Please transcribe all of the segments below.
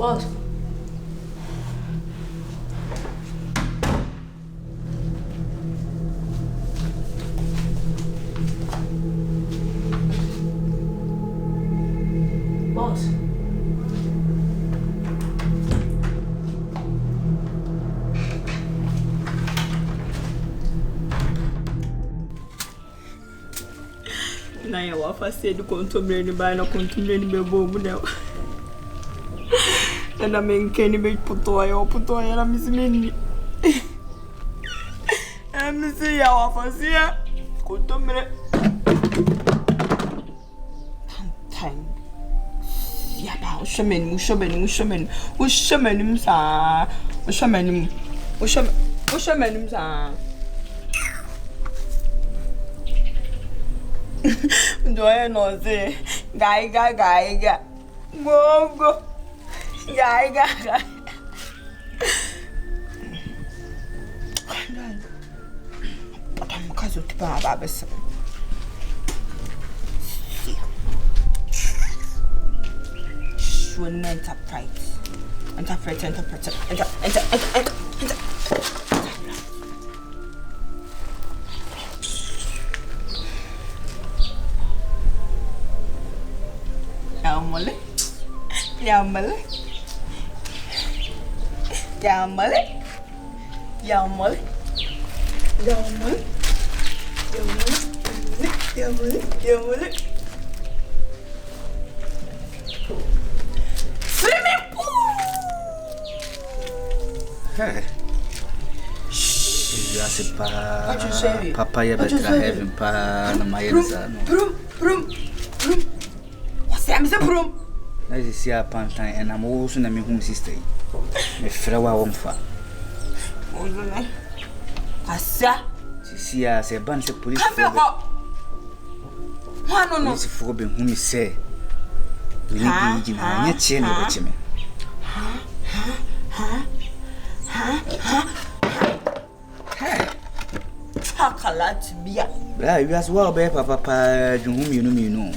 Boss. Boss. Na ya wafase di kontomre ni ba na kontomre ni bebo mu na. Na menkeni be putoya na misimeni. Misi ya wafase ya kontomre. Tantan. Ya ba ushemeni msa. Ushemeni msa. Do I know say guy go guy but I'm kazo tipa babes shwin enterprise Yamale. Swimming pool. Hey. Shh. What you say? Papaya better heaven pa na mayeza. Prum. What's that? Mr. Prum. Na isi a pantan and I'm also na me home sister. Me frawa wonfa. Ozuna. Asa. Sisi a se ban se police. No. Police for be home say. Do you need to na che na be cheme. Chocolate bia. Yeah, you as well be papa do home you know.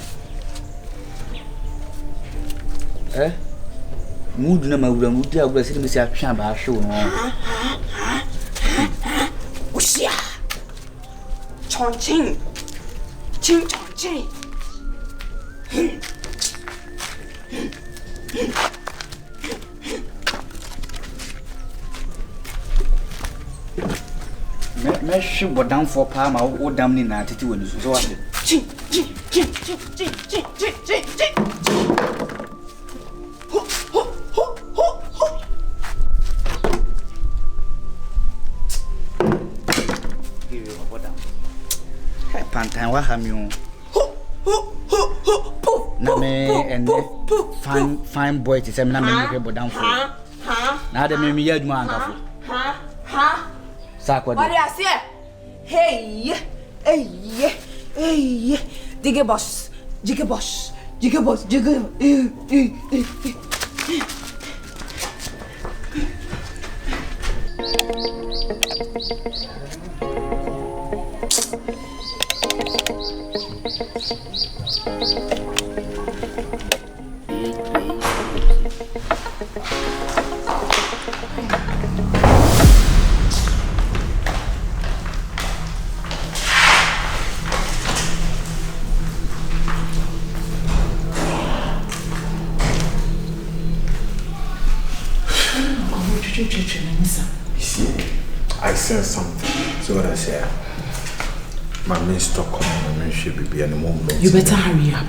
Mood na mawura mudi agura sini mesi atwa ba ahwe no. Ushia. Chongqing. Chongqing. Me shi bodan for pa ma wo dam ni na titi woni so what? Ching. Pantan wa hamyo. Na me and fine boy to say na me ke bodan for. Na de me ya adwuma anka fo. Sakwa de. What I say? Hey. Digga boss. I sense something. So what I say? My main stock on my main should be any moment. You better hurry up.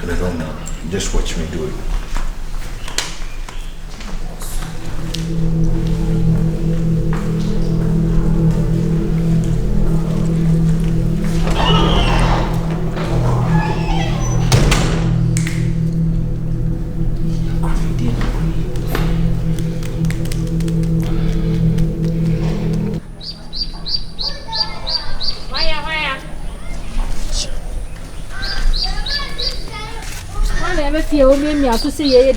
I don't know. Just watch me do it. To see ye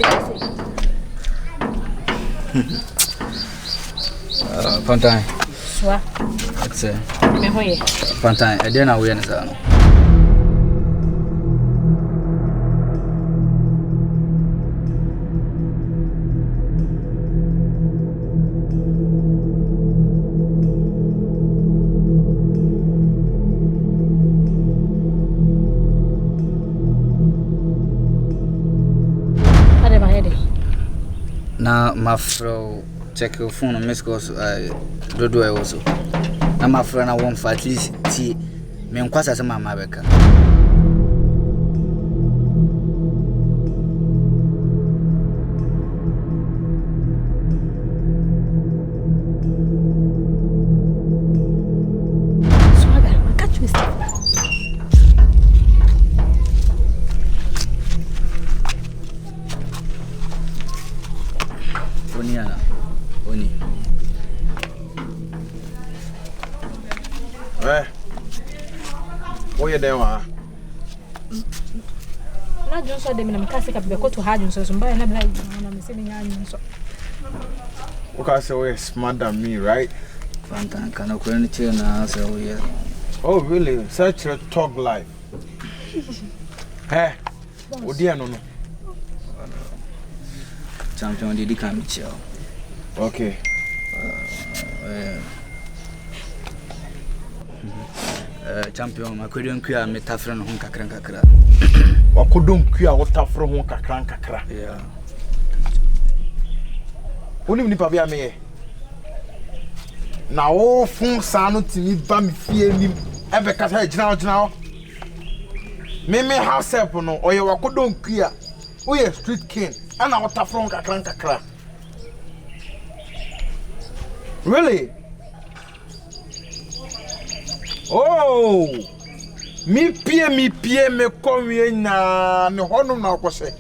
Pantan. Swa. That's it. Me hoye. Pantan, I didn't know we are. Na mafro check your phone and miss calls do also. Na mafro na won for at least ti me nkwasa se mama beka. Swaga, I catch you stuff. Oni. What you doing? Na Johnson de me kase ka be ko to ha Johnson so mba na bla na me se me nya Johnson. Okay, so you're smarter than me, right? Fantan kana ko ni che na say oh yeah. Oh really? Such a talk life. Hey. Odi ano no. Champion di come chill. Okay. Champion makodon kwa metafre no kakra. Wakodon kwa wotafre ho kakra. Yeah. Oni nipa bia me. Na wo fun sa no timi ba me fie nim. Ebe kasa gina. Me house help no oye wakodon kwa. Oye street king. Ana wotafre ho kakra. Really? Oh, me pie me come na me honum na okose.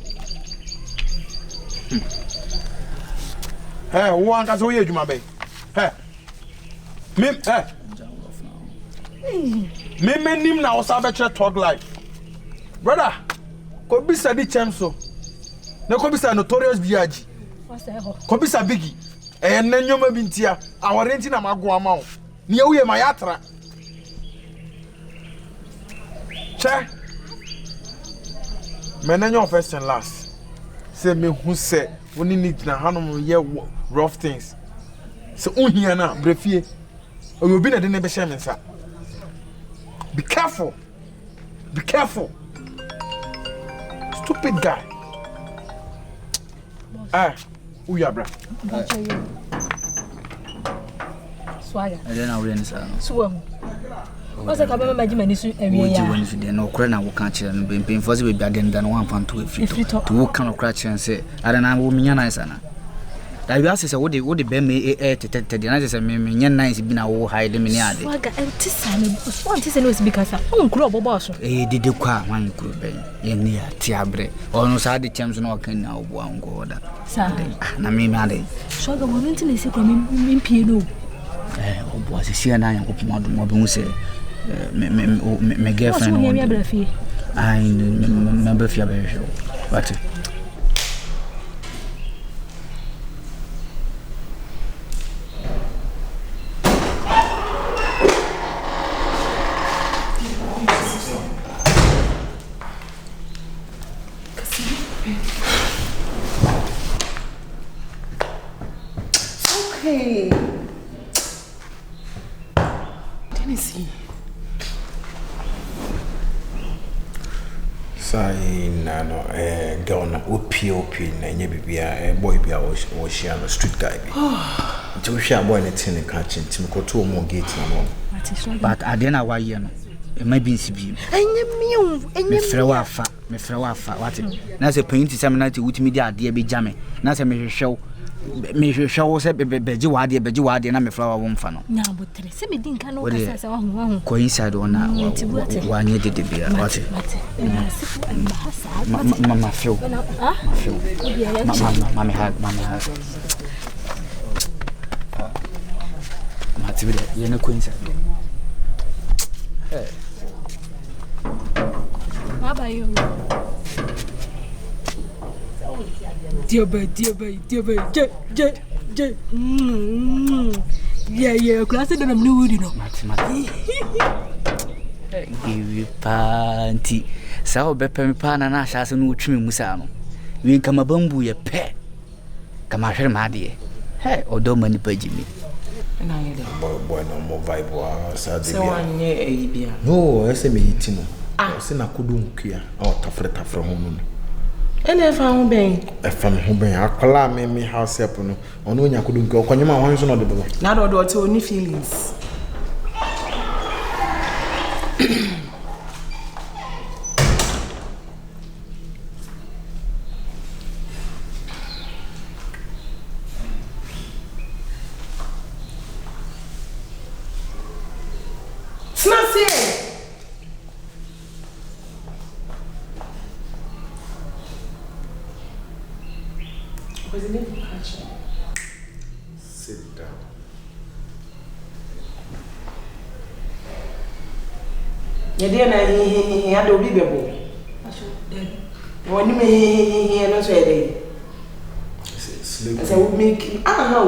Hey, wo anka so ye adwuma be. Hey. Me nim na wo sa be chere talk life. Brother, ko bisa di chemso. Na ko bisa notorious biaji. What's that ho? Ko bisa bigi. Na nyoma bintia, awarenti na mago ama wo. Ne ye ma yatra. Che. Menenyo first and last. Say me who say we need na hanom ye rough things. So unhia na brefie. Obi na de ne be share mensa. Be careful. Stupid guy. Uya bra. Swaga. I don't know when it's Swam. What's that about my Jimmy? No crana will catch and be pain for the baby than 1 pound to what kind of cratch and say, I don't know, woman, nice. I asked what they would be me the nice and me nice been a high the miniad. Swaga and Tissan was one because I'm global boss. Did you quite one could be near Tiabre or no side the champs no can now one go that. Na me made. Swaga won't in a second in Pino. Oh, boys, see, and I hope more say. My girlfriend. I remember if you're very sure. But okay. Tennessee. Say no girl na OPOP na nye bibia boy bia wo share no street guy bi. Nti wo share boy na tin ka chintim ko to mo gate na mo. but adena wa ye no e ma bi nsi bi. Me frɛ wafa what na se paint se me na te wutimi di ade be jame na se me hwehwɛ wo se beji wa ade na me frɛ wa wo mfa no. Na botre se me din ka no kasa se wa ho. Ko inside ona wa nye de bia what. Mama feel. Mama hug. Matibide ye na ko inside. Hey. How about you? Dear boy, J. Yeah, class that I'm new, you know. Give you panty. So, Beppe Pana Nash no trim Musano. We come a bamboo, a pet. Come out here, my dear. Hey, or don't money pay Jimmy. And I boy, no more vibe was so one year. No, I say me eating. I say I couldn't care or tafreta from home. And if I'm being a fan who been a collar made me house help on when you couldn't go. Can you my hands on the book? not all to any feelings. Sit down. You didn't have to be able. When you may not say, I said, make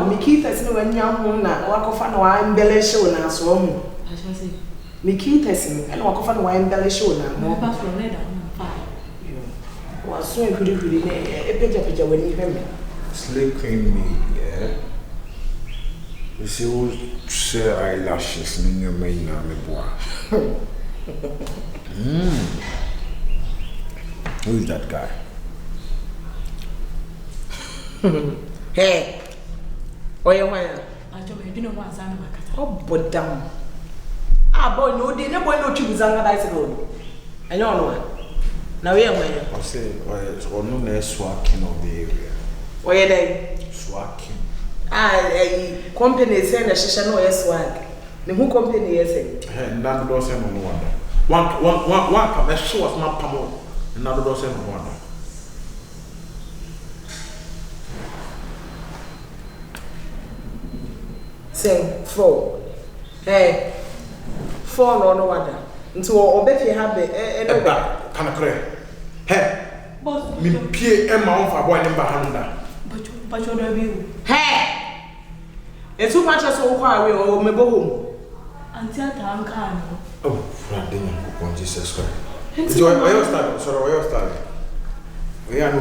Mickey, that's no one young woman, walk off on wine belly show now, so Mickey testing and walk off on wine belly show now. More past from leather. Was so pretty a picture when you hear me. Slay cream me, yeah. You see who say eyelashes in your main boy. Who is that guy? Hey, oh, you want? I told you, know what's on my cat. Oh, but damn. Ah, boy, no, they never know to be Zanga bicycle. I know. Now, yeah, when I say, or no less swacking of the area. Where they Swacking. a company saying a shisha no swag. The who company is it? And that doesn't know one come as show us not pamo. Another doesn't know one. Say 4. Hey, 4 no wonder. Into obey you have the back. Can I correct? Hey, me pay Emma on for boy number 100. But you're the view. Hey! It's too much as so far away or me go home. Until time can. Oh, Friday, Jesus Christ. Where you started? Sorry, where you started? We are no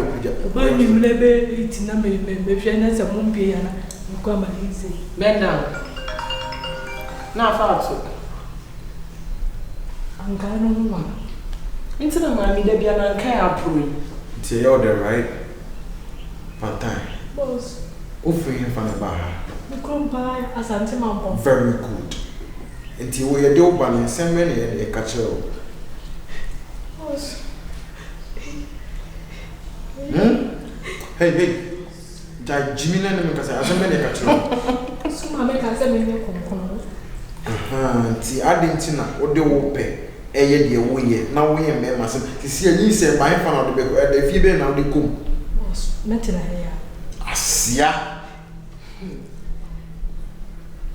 when you live it in a baby, a monkey and you come and easy. Bend down. Now, far I'm going on. Into the mammy, there be an uncle. It's a order, right? Part time. Boss. Offering in front of her. You come by as anti-mum. Very good. Until we are doing one in so many and a catcher. Boss. Hey. Jimmy and because I have many catcher. So I make a 7 year concern. See, I didn't know what they will pay. Now we are members. To see a new say by fan of the baby, the fever now they come. Boss, metal here. Asia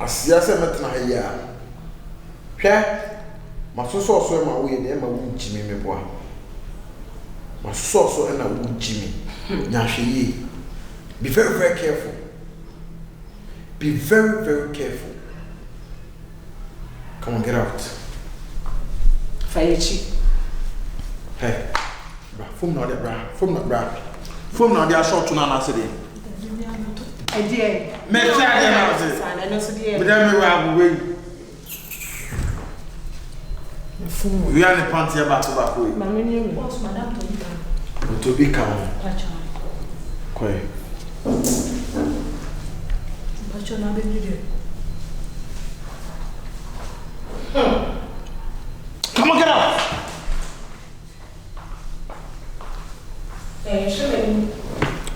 said, Metal here. Share my sauce in my way, and my wound Jimmy, my boy. My sauce and a wound Jimmy. Nashi, be very, very careful. Be very, very careful. Come on, get out. Fire cheap. Hey, from not the bra, from not bra. From not the short to Nana City. I did. I know, but I'm away. We are the panty about tobacco. Mammy, Boss, Madame To be calm. Quiet. But you're not being Come on, get out!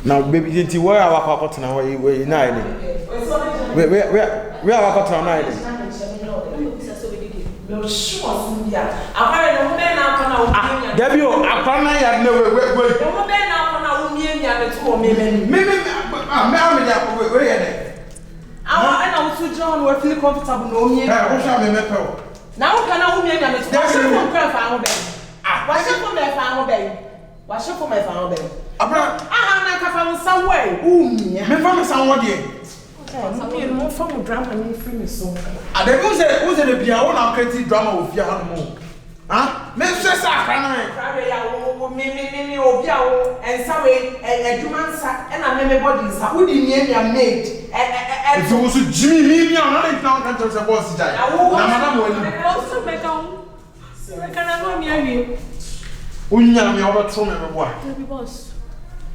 Now, baby, didn't you wear our pocket now? Where you night? Where our pocket night? Debbie, I can't know where now can I mean I'm wash for my family. I have somewhere. Me from somewhere. Me and more from drama and free so. I don't know who's the Bia on creative drama of your animal. Huh? Let's just me Obia and Sawe and Jumansa and I remember bodies. Who didn't name maid? And you also Jimmy, I'm not in town countries of boss. Madame will also make on. Can I go near you? Unyami over to me, Boss.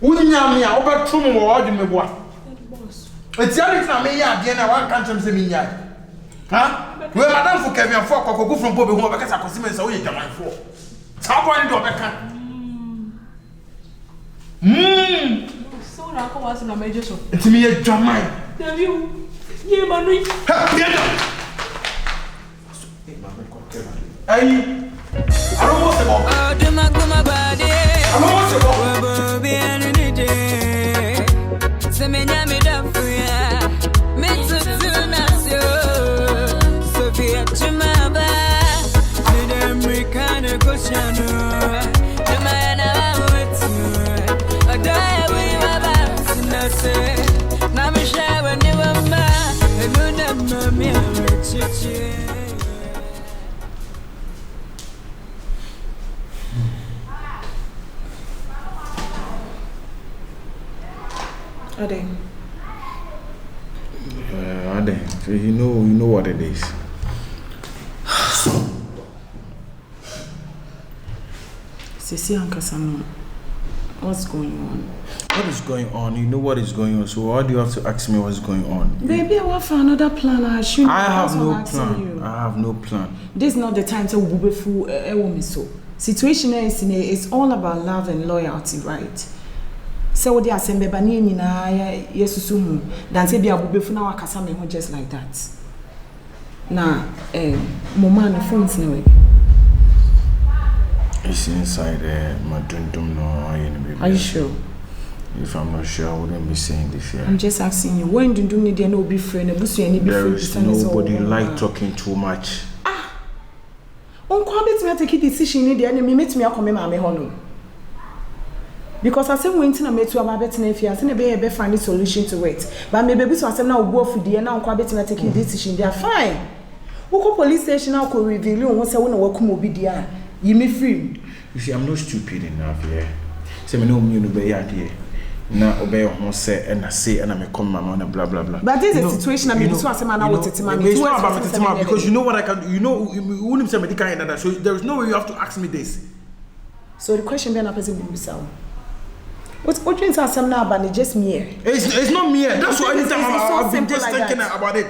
Unyami over to me, or you may what? Boss. It's the only time I again, I want countries in Minya. Huh? Well, Madame for Kevin for Coco from Bobby Home because I consume so you can for. Top one door back. So now, I was in a major show. It's me a drama. Have you? Yeah, Manu. I don't want to walk. I don't want to walk. Ade. So you know what it is. Sisi Ankasano, what's going on? What is going on? You know what is going on. So why do you have to ask me what's going on? Baby, I want for another plan. I have no plan. I have no plan. This is not the time to be fool. So situation is it's all about love and loyalty, right? So they are saying, "Baby, ni na yesusumu." Dan say, "Be abu befu na wakasa me ho just like that." Na, Momaa na phones na way. It's inside my dundum no. Are you sure? If I'm not sure, I wouldn't be saying this here. I'm just asking you. When dundum ni there no be friend? There is nobody like talking too much. Unko bet me take decision ni there na me met me akome ma me ho no. Because I said when tina metu aba bet na afia say na be find a solution to it. But me baby so asem na obu afudie na unko bet me take decision they are fine. Woko police station na ko reveal won say wona wakum obi dia. You me free. You see, I'm not stupid enough here. Say me no me no be here. Na obey ho say and I say and I me come mama na blah blah blah. But this is a situation I mean so asem na what tetima me. It's not about tetima because you know what I can do. You know who him say me kind of that. So there is no way you have to ask me this. So the question then person will be sound. What you say asem na about just me here. It's not me here. That's why anytime I've been just like thinking about it.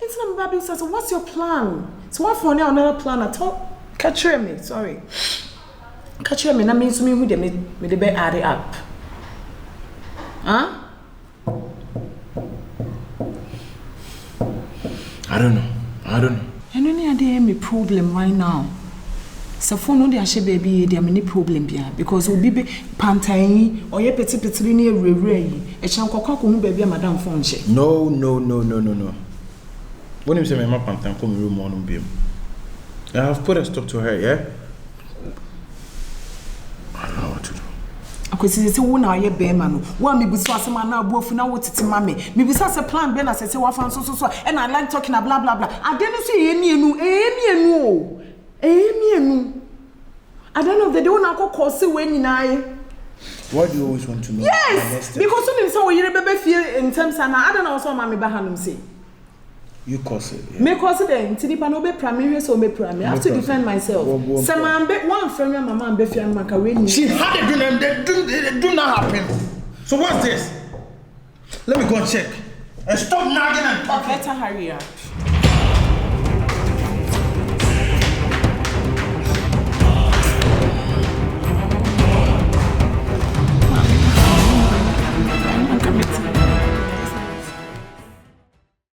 It's not baby so what's your plan? So what for now another plan at all? Catch me, sorry. Catch me, that means me who they made the bed add it up. Huh? I don't know. And only idea me problem right now. So for no they share baby there many problem bia because we be pantai or ye petit ni rere e chan kokwa ko hu baby madam phone che. No. When you say me ma pantai come room on bim. I have put a stop to her, yeah? I don't know what to do. Akwesi say wo na ye be ma no. Wa me buso asema na abuofu na wo tete ma me. Me buso say plan be na say wa fan so and I like talking blah blah blah. Ade no say emienu o. Emienu. I don't know if they don't know cause when you know. Why do you always want to know? Yes, because some say we baby feel in terms and I don't know so ma me ba hanum say. You cause it. Yeah. Me cause it then. Tinipa no be primary so me primary. I have to defend myself. Some man be one friend my mama be fian maka we. She had it do not happen. So what's this? Let me go and check. And stop nagging and talking. Better hurry up.